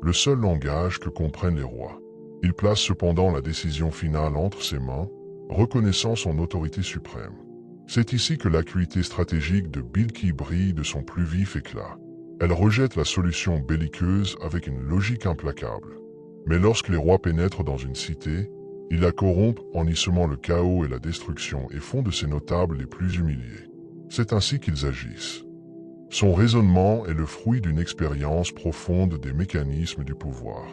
le seul langage que comprennent les rois. Il place cependant la décision finale entre ses mains, reconnaissant son autorité suprême. C'est ici que l'acuité stratégique de Bilqis brille de son plus vif éclat. Elle rejette la solution belliqueuse avec une logique implacable. Mais lorsque les rois pénètrent dans une cité, ils la corrompent en y semant le chaos et la destruction et font de ses notables les plus humiliés. C'est ainsi qu'ils agissent. Son raisonnement est le fruit d'une expérience profonde des mécanismes du pouvoir.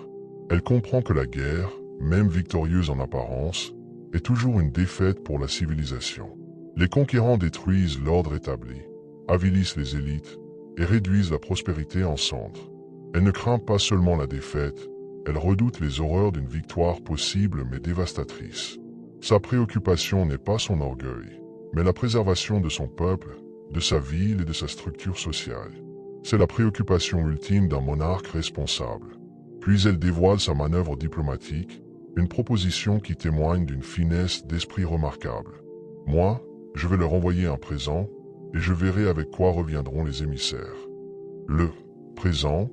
Elle comprend que la guerre, même victorieuse en apparence, est toujours une défaite pour la civilisation. Les conquérants détruisent l'ordre établi, avilissent les élites et réduisent la prospérité en cendres. Elle ne craint pas seulement la défaite, elle redoute les horreurs d'une victoire possible mais dévastatrice. Sa préoccupation n'est pas son orgueil, mais la préservation de son peuple, de sa ville et de sa structure sociale. C'est la préoccupation ultime d'un monarque responsable. Puis elle dévoile sa manœuvre diplomatique, une proposition qui témoigne d'une finesse d'esprit remarquable. Moi, je vais leur envoyer un présent, et je verrai avec quoi reviendront les émissaires. Le présent,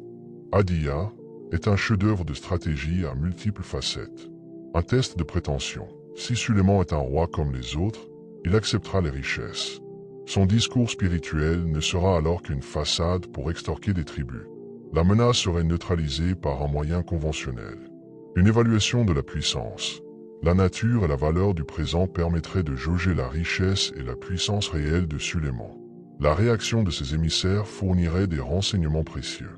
Hadiya, est un chef-d'œuvre de stratégie à multiples facettes. Un test de prétention. Si Suleiman est un roi comme les autres, il acceptera les richesses. Son discours spirituel ne sera alors qu'une façade pour extorquer des tribus. La menace serait neutralisée par un moyen conventionnel. Une évaluation de la puissance. La nature et la valeur du présent permettraient de jauger la richesse et la puissance réelle de Suleiman. La réaction de ses émissaires fournirait des renseignements précieux.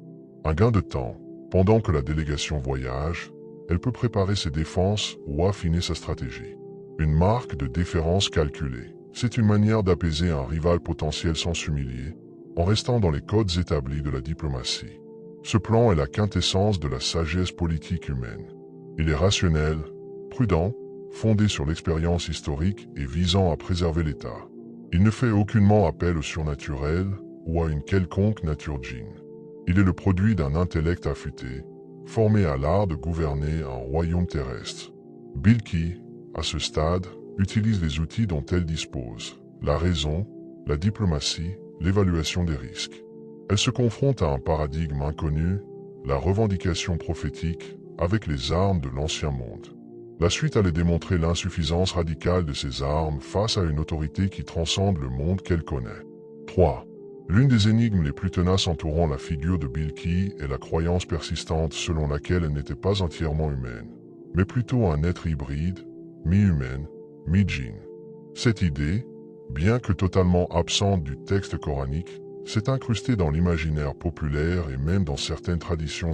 Un gain de temps. Pendant que la délégation voyage, elle peut préparer ses défenses ou affiner sa stratégie. Une marque de déférence calculée. C'est une manière d'apaiser un rival potentiel sans s'humilier, en restant dans les codes établis de la diplomatie. Ce plan est la quintessence de la sagesse politique humaine. Il est rationnel, prudent, fondé sur l'expérience historique et visant à préserver l'État. Il ne fait aucunement appel au surnaturel ou à une quelconque nature djinn. Il est le produit d'un intellect affûté, formé à l'art de gouverner un royaume terrestre. Bilqis, à ce stade, utilise les outils dont elle dispose, la raison, la diplomatie, l'évaluation des risques. Elle se confronte à un paradigme inconnu, la revendication prophétique, avec les armes de l'ancien monde. La suite allait démontrer l'insuffisance radicale de ces armes face à une autorité qui transcende le monde qu'elle connaît. 3. L'une des énigmes les plus tenaces entourant la figure de Bilqis est la croyance persistante selon laquelle elle n'était pas entièrement humaine, mais plutôt un être hybride, mi-humaine, mi-djinn. Cette idée, bien que totalement absente du texte coranique, s'est incrustée dans l'imaginaire populaire et même dans certaines traditions